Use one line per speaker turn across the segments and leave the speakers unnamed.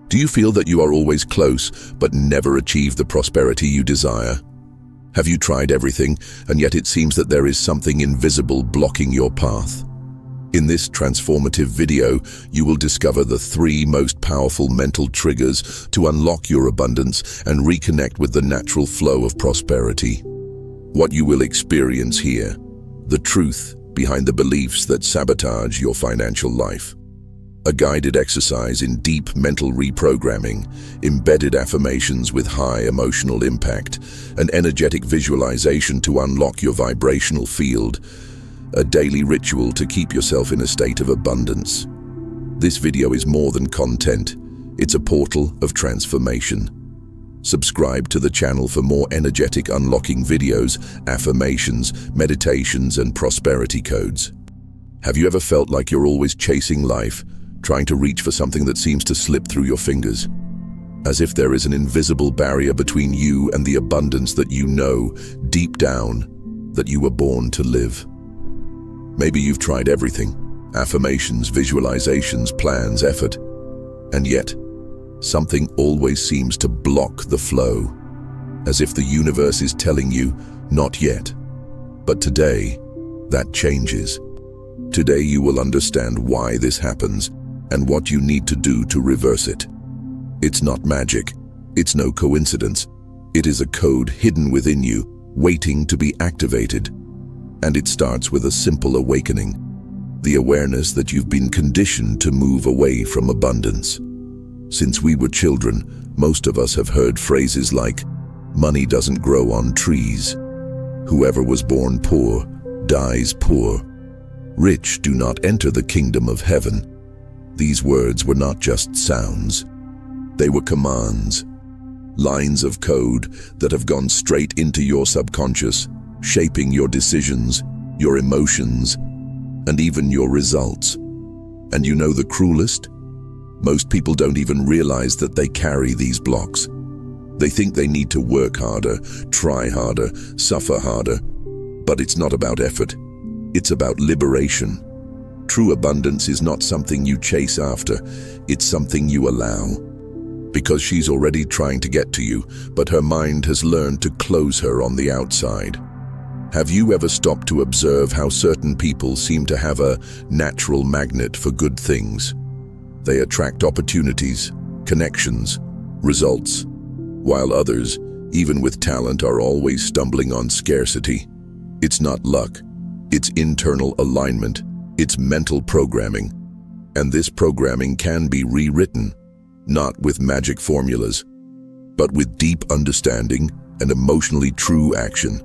Do you feel that you are always close, but never achieve the prosperity you desire? Have you tried everything, and yet it seems that there is something invisible blocking your path? In this transformative video, you will discover the 3 most powerful mental triggers to unlock your abundance and reconnect with the natural flow of prosperity. What you will experience here: the truth behind the beliefs that sabotage your financial life. A guided exercise in deep mental reprogramming, embedded affirmations with high emotional impact, an energetic visualization to unlock your vibrational field, a daily ritual to keep yourself in a state of abundance. This video is more than content, it's a portal of transformation. Subscribe to the channel for more energetic unlocking videos, affirmations, meditations, and prosperity codes. Have you ever felt like you're always chasing life, trying to reach for something that seems to slip through your fingers? As if there is an invisible barrier between you and the abundance that you know, deep down, that you were born to live. Maybe you've tried everything: affirmations, visualizations, plans, effort. And yet, something always seems to block the flow, as if the universe is telling you, not yet. But today, that changes. Today you will understand why this happens and what you need to do to reverse it. It's not magic. It's no coincidence. It is a code hidden within you, waiting to be activated. And it starts with a simple awakening: the awareness that you've been conditioned to move away from abundance. Since we were children, most of us have heard phrases like, "Money doesn't grow on trees," "Whoever was born poor dies poor," "Rich do not enter the kingdom of heaven." These words were not just sounds. They were commands, lines of code that have gone straight into your subconscious, shaping your decisions, your emotions, and even your results. And you know the cruelest? Most people don't even realize that they carry these blocks. They think they need to work harder, try harder, suffer harder. But it's not about effort. It's about liberation. True abundance is not something you chase after. It's something you allow. Because she's already trying to get to you, but her mind has learned to close her on the outside. Have you ever stopped to observe how certain people seem to have a natural magnet for good things? They attract opportunities, connections, results, while others, even with talent, are always stumbling on scarcity. It's not luck. It's internal alignment. It's mental programming. And this programming can be rewritten, not with magic formulas, but with deep understanding and emotionally true action.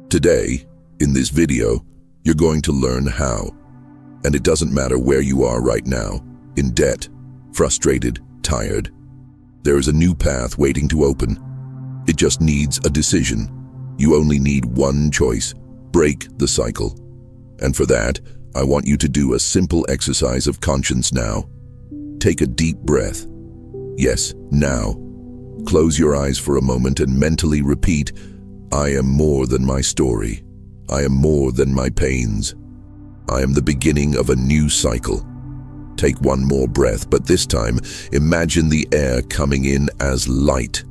Today, in this video, you're going to learn how. And it doesn't matter where you are right now, in debt, frustrated, tired. There is a new path waiting to open. It just needs a decision. You only need one choice: break the cycle. And for that, I want you to do a simple exercise of conscience now. Take a deep breath. Yes, now. Close your eyes for a moment and mentally repeat, "I am more than my story. I am more than my pains. I am the beginning of a new cycle." Take one more breath, but this time, imagine the air coming in as light.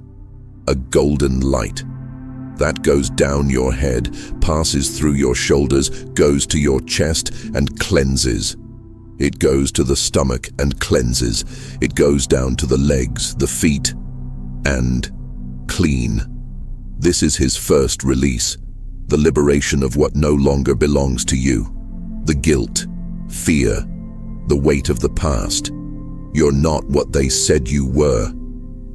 A golden light. That goes down your head, passes through your shoulders, goes to your chest and cleanses. It goes to the stomach and cleanses. It goes down to the legs, the feet, and clean. This is his first release, the liberation of what no longer belongs to you. The guilt, fear, the weight of the past. You're not what they said you were.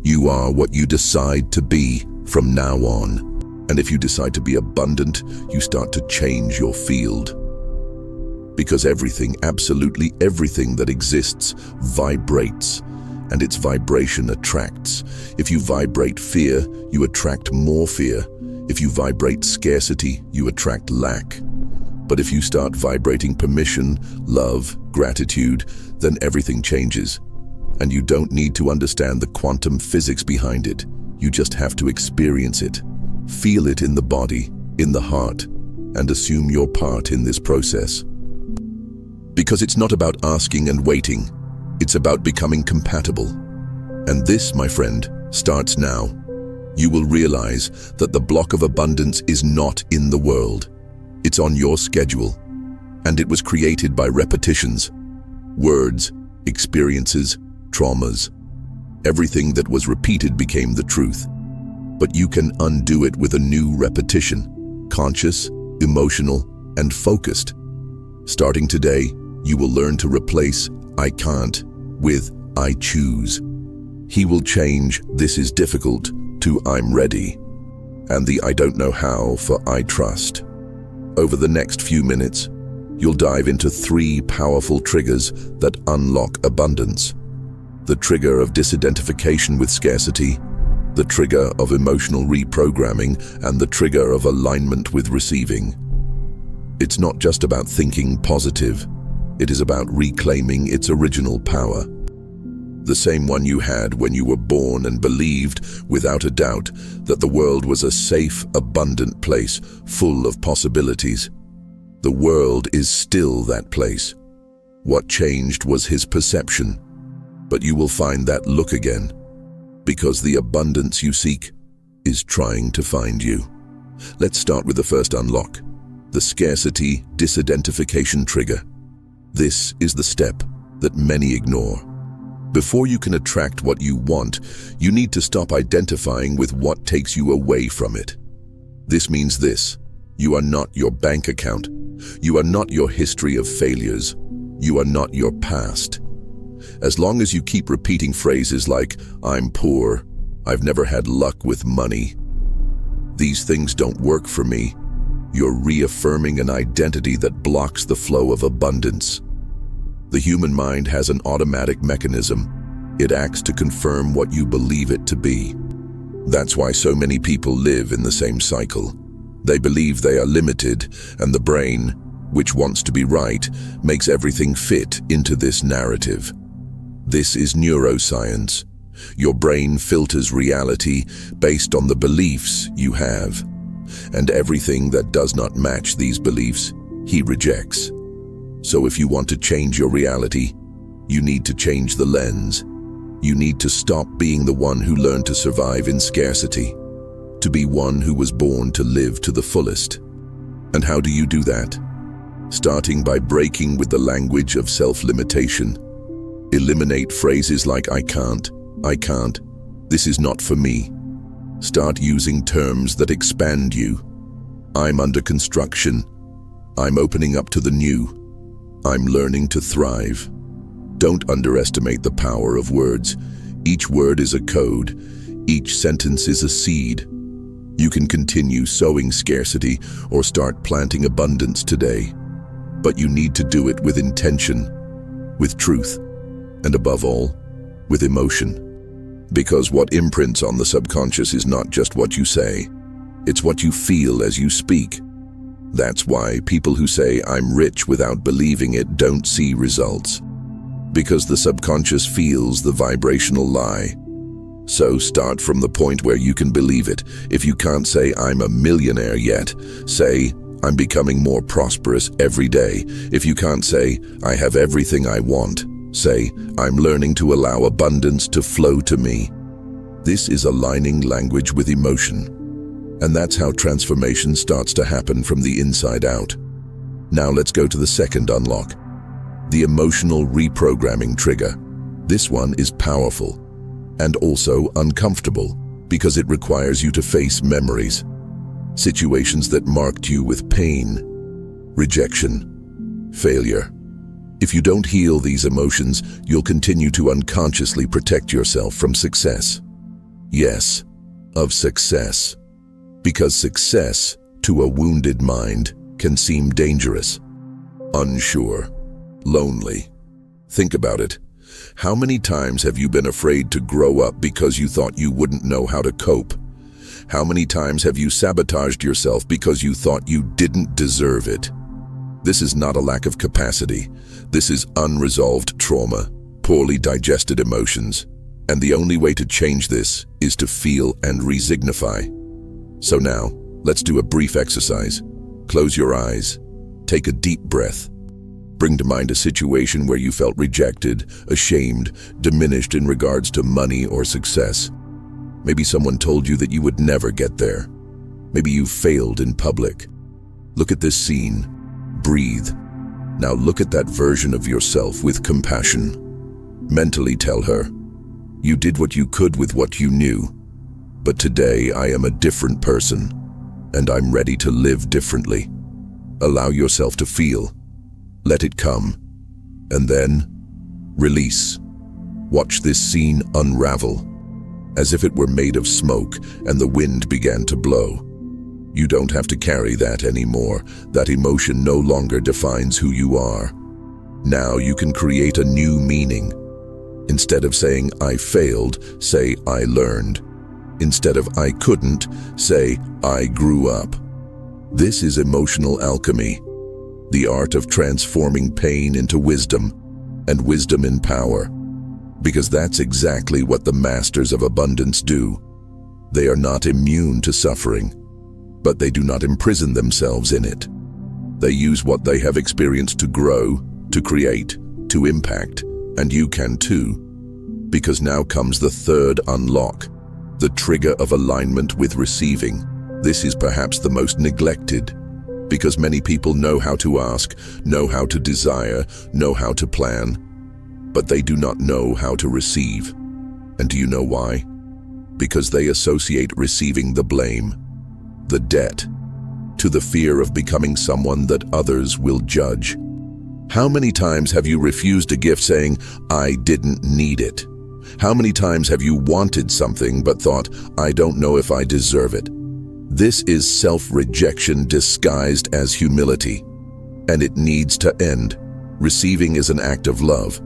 You are what you decide to be from now on. And if you decide to be abundant, you start to change your field. Because everything, absolutely everything that exists, vibrates, and its vibration attracts. If you vibrate fear, you attract more fear. If you vibrate scarcity, you attract lack. But if you start vibrating permission, love, gratitude, then everything changes. And you don't need to understand the quantum physics behind it. You just have to experience it. Feel it in the body, in the heart, and assume your part in this process. Because it's not about asking and waiting. It's about becoming compatible. And this, my friend, starts now. You will realize that the block of abundance is not in the world. It's on your schedule. And it was created by repetitions, words, experiences, traumas. Everything that was repeated became the truth. But you can undo it with a new repetition, conscious, emotional, and focused. Starting today, you will learn to replace "I can't" with "I choose." He will change "this is difficult" to "I'm ready," and the "I don't know how" for "I trust." Over the next few minutes, you'll dive into 3 powerful triggers that unlock abundance. The trigger of disidentification with scarcity, the trigger of emotional reprogramming, and the trigger of alignment with receiving. It's not just about thinking positive, it is about reclaiming its original power. The same one you had when you were born and believed, without a doubt, that the world was a safe, abundant place, full of possibilities. The world is still that place. What changed was his perception. But you will find that look again, because the abundance you seek is trying to find you. Let's start with the first unlock, the scarcity disidentification trigger. This is the step that many ignore. Before you can attract what you want, you need to stop identifying with what takes you away from it. This means this: you are not your bank account. You are not your history of failures. You are not your past. As long as you keep repeating phrases like, "I'm poor," "I've never had luck with money," "these things don't work for me," you're reaffirming an identity that blocks the flow of abundance. The human mind has an automatic mechanism. It acts to confirm what you believe it to be. That's why so many people live in the same cycle. They believe they are limited, and the brain, which wants to be right, makes everything fit into this narrative. This is neuroscience. Your brain filters reality based on the beliefs you have, and everything that does not match these beliefs, he rejects. So if you want to change your reality, you need to change the lens. You need to stop being the one who learned to survive in scarcity, to be one who was born to live to the fullest. And how do you do that? Starting by breaking with the language of self-limitation. Eliminate phrases like "I can't," "this is not for me." Start using terms that expand you. "I'm under construction," "I'm opening up to the new," "I'm learning to thrive." Don't underestimate the power of words. Each word is a code. Each sentence is a seed. You can continue sowing scarcity or start planting abundance today. But you need to do it with intention, with truth, and above all, with emotion. Because what imprints on the subconscious is not just what you say, it's what you feel as you speak. That's why people who say "I'm rich" without believing it don't see results. Because the subconscious feels the vibrational lie. So start from the point where you can believe it. If you can't say "I'm a millionaire" yet, say "I'm becoming more prosperous every day." If you can't say "I have everything I want," say "I'm learning to allow abundance to flow to me." This is aligning language with emotion. And that's how transformation starts to happen from the inside out. Now let's go to the second unlock, the emotional reprogramming trigger. This one is powerful and also uncomfortable because it requires you to face memories, situations that marked you with pain, rejection, failure. If you don't heal these emotions, you'll continue to unconsciously protect yourself from success. Yes, of success. Because success, to a wounded mind, can seem dangerous, unsure, lonely. Think about it. How many times have you been afraid to grow up because you thought you wouldn't know how to cope? How many times have you sabotaged yourself because you thought you didn't deserve it? This is not a lack of capacity. This is unresolved trauma, poorly digested emotions. And the only way to change this is to feel and resignify. So now, let's do a brief exercise. Close your eyes. Take a deep breath. Bring to mind a situation where you felt rejected, ashamed, diminished in regards to money or success. Maybe someone told you that you would never get there. Maybe you failed in public. Look at this scene. Breathe. Now look at that version of yourself with compassion. Mentally tell her, "You did what you could with what you knew, but today I am a different person, and I'm ready to live differently." Allow yourself to feel. Let it come. And then, release. Watch this scene unravel, as if it were made of smoke and the wind began to blow. You don't have to carry that anymore. That emotion no longer defines who you are. Now you can create a new meaning. Instead of saying, "I failed," say, "I learned." Instead of "I couldn't," say, "I grew up." This is emotional alchemy, the art of transforming pain into wisdom, and wisdom in power. Because that's exactly what the masters of abundance do. They are not immune to suffering, but they do not imprison themselves in it. They use what they have experienced to grow, to create, to impact, and you can too. Because now comes the third unlock, the trigger of alignment with receiving. This is perhaps the most neglected, because many people know how to ask, know how to desire, know how to plan, but they do not know how to receive. And do you know why? Because they associate receiving the blame, the debt, to the fear of becoming someone that others will judge. How many times have you refused a gift saying, "I didn't need it"? How many times have you wanted something but thought, "I don't know if I deserve it"? This is self-rejection disguised as humility, and it needs to end. Receiving is an act of love.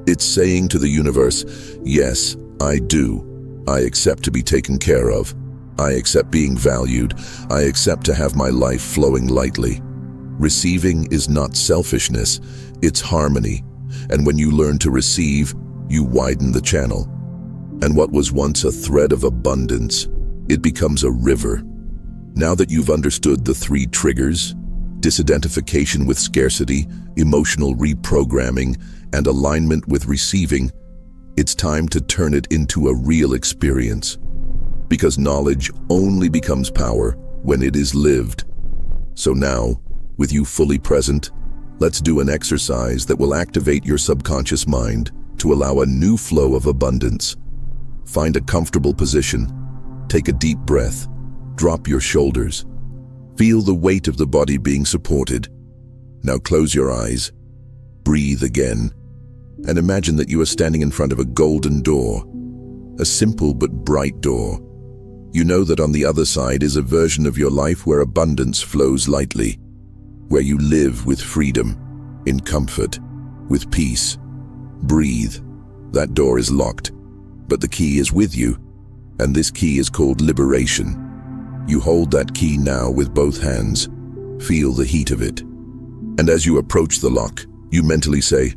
It's saying to the universe, "Yes, I do. I accept to be taken care of. I accept being valued. I accept to have my life flowing lightly." Receiving is not selfishness, it's harmony. And when you learn to receive, you widen the channel. And what was once a thread of abundance, it becomes a river. Now that you've understood the three triggers, disidentification with scarcity, emotional reprogramming, and alignment with receiving, it's time to turn it into a real experience. Because knowledge only becomes power when it is lived. So now, with you fully present, let's do an exercise that will activate your subconscious mind to allow a new flow of abundance. Find a comfortable position, take a deep breath, drop your shoulders. Feel the weight of the body being supported. Now close your eyes, breathe again, and imagine that you are standing in front of a golden door, a simple but bright door. You know that on the other side is a version of your life where abundance flows lightly, where you live with freedom, in comfort, with peace. Breathe. That door is locked, but the key is with you, and this key is called liberation. You hold that key now with both hands. Feel the heat of it. And as you approach the lock, you mentally say,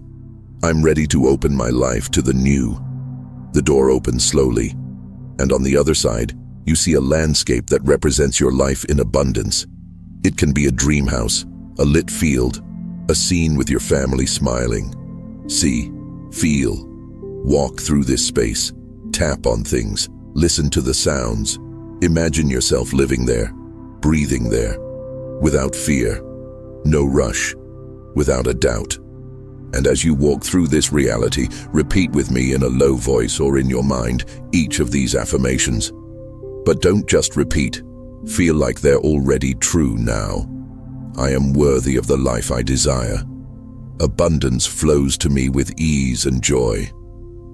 "I'm ready to open my life to the new." The door opens slowly, and on the other side, you see a landscape that represents your life in abundance. It can be a dream house, a lit field, a scene with your family smiling. See, feel, walk through this space, tap on things, listen to the sounds. Imagine yourself living there, breathing there, without fear, no rush, without a doubt. And as you walk through this reality, repeat with me in a low voice or in your mind each of these affirmations. But don't just repeat, feel like they're already true now. I am worthy of the life I desire. Abundance flows to me with ease and joy.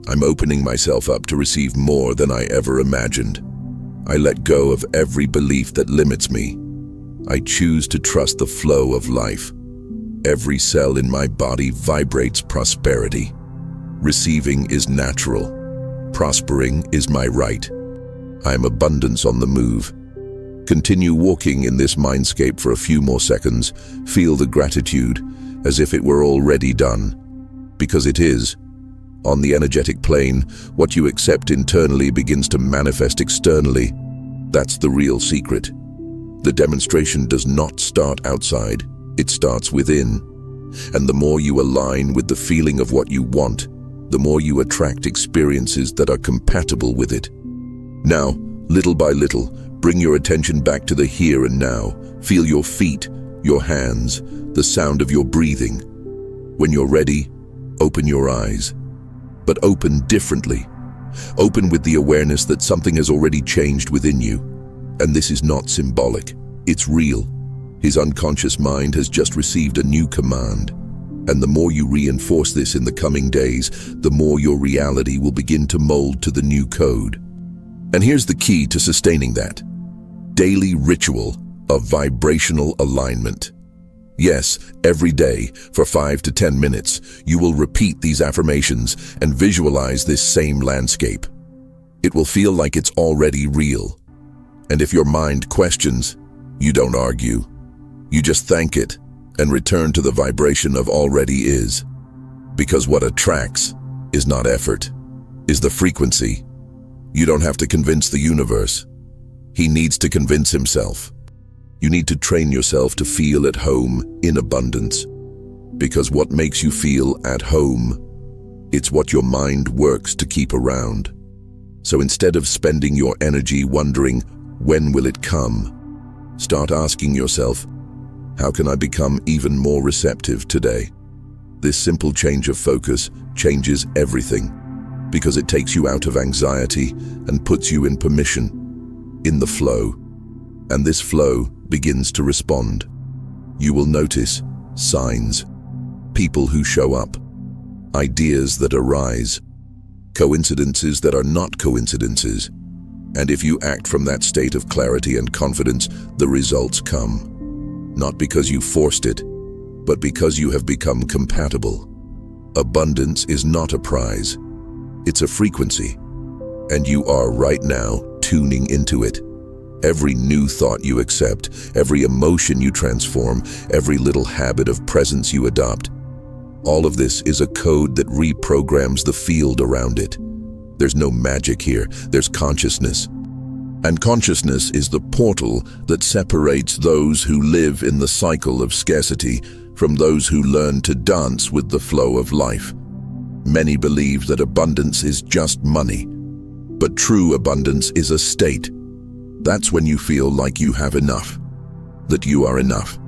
I'm opening myself up to receive more than I ever imagined. I let go of every belief that limits me. I choose to trust the flow of life. Every cell in my body vibrates prosperity. Receiving is natural. Prospering is my right. I am abundance on the move. Continue walking in this mindscape for a few more seconds. Feel the gratitude as if it were already done. Because it is. On the energetic plane, what you accept internally begins to manifest externally. That's the real secret. The demonstration does not start outside, it starts within. And the more you align with the feeling of what you want, the more you attract experiences that are compatible with it. Now, little by little, bring your attention back to the here and now. Feel your feet, your hands, the sound of your breathing. When you're ready, open your eyes. But open differently. Open with the awareness that something has already changed within you. And this is not symbolic, it's real. His unconscious mind has just received a new command. And the more you reinforce this in the coming days, the more your reality will begin to mold to the new code. And here's the key to sustaining that. Daily ritual of vibrational alignment. Yes, every day, for 5 to 10 minutes, you will repeat these affirmations and visualize this same landscape. It will feel like it's already real. And if your mind questions, you don't argue. You just thank it and return to the vibration of already is. Because what attracts is not effort, is the frequency. You don't have to convince the universe. He needs to convince himself. You need to train yourself to feel at home in abundance. Because what makes you feel at home, it's what your mind works to keep around. So instead of spending your energy wondering, when will it come? Start asking yourself, how can I become even more receptive today? This simple change of focus changes everything, because it takes you out of anxiety and puts you in permission, in the flow. And this flow begins to respond. You will notice signs, people who show up, ideas that arise, coincidences that are not coincidences. And if you act from that state of clarity and confidence, the results come. Not because you forced it, but because you have become compatible. Abundance is not a prize. It's a frequency. And you are right now tuning into it. Every new thought you accept, every emotion you transform, every little habit of presence you adopt, all of this is a code that reprograms the field around it. There's no magic here, there's consciousness. And consciousness is the portal that separates those who live in the cycle of scarcity from those who learn to dance with the flow of life. Many believe that abundance is just money, but true abundance is a state. That's when you feel like you have enough, that you are enough,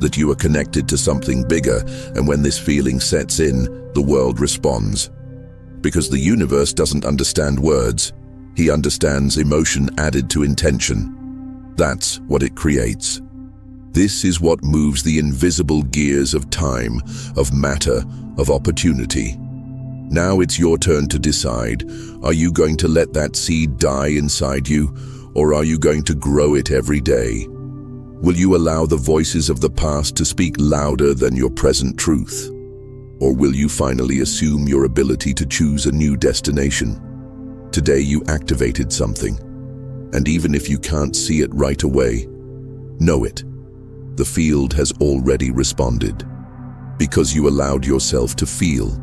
that you are connected to something bigger, and when this feeling sets in, the world responds. Because the universe doesn't understand words, he understands emotion added to intention. That's what it creates. This is what moves the invisible gears of time, of matter, of opportunity. Now it's your turn to decide. Are you going to let that seed die inside you, or are you going to grow it every day? Will you allow the voices of the past to speak louder than your present truth? Or will you finally assume your ability to choose a new destination? Today you activated something, and even if you can't see it right away, know it. The field has already responded. Because you allowed yourself to feel.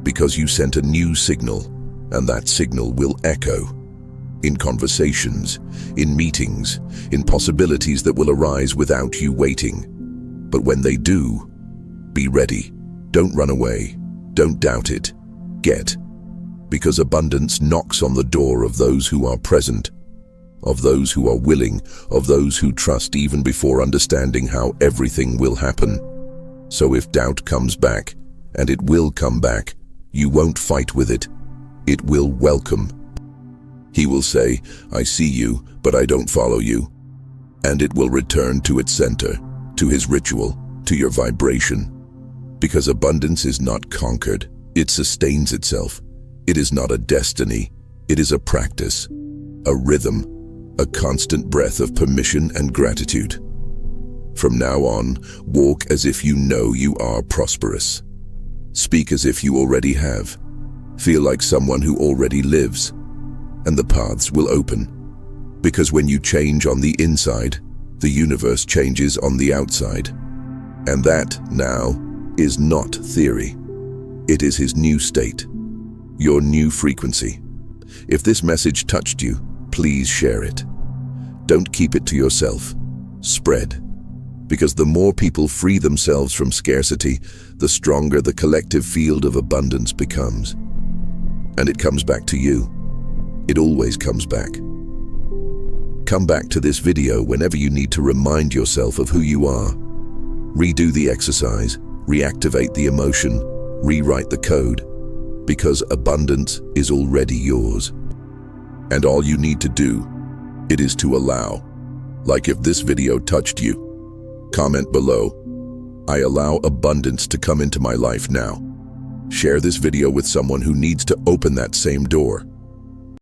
Because you sent a new signal, and that signal will echo. In conversations, in meetings, in possibilities that will arise without you waiting. But when they do, be ready. Don't run away. Don't doubt it. Get. Because abundance knocks on the door of those who are present, of those who are willing, of those who trust even before understanding how everything will happen. So if doubt comes back, and it will come back, you won't fight with it. It will welcome. He will say, I see you, but I don't follow you. And it will return to its center, to his ritual, to your vibration. Because abundance is not conquered, it sustains itself. It is not a destiny, it is a practice, a rhythm, a constant breath of permission and gratitude. From now on, walk as if you know you are prosperous. Speak as if you already have. Feel like someone who already lives. And the paths will open. Because when you change on the inside, the universe changes on the outside. And that, now, is not theory. It is his new state. Your new frequency. If this message touched you, please share it. Don't keep it to yourself. Spread. Because the more people free themselves from scarcity, the stronger the collective field of abundance becomes. And it comes back to you. It always comes back. Come back to this video whenever you need to remind yourself of who you are. Redo the exercise, reactivate the emotion, rewrite the code, because abundance is already yours. And all you need to do, it is to allow. Like if this video touched you, comment below, "I allow abundance to come into my life now." Share this video with someone who needs to open that same door.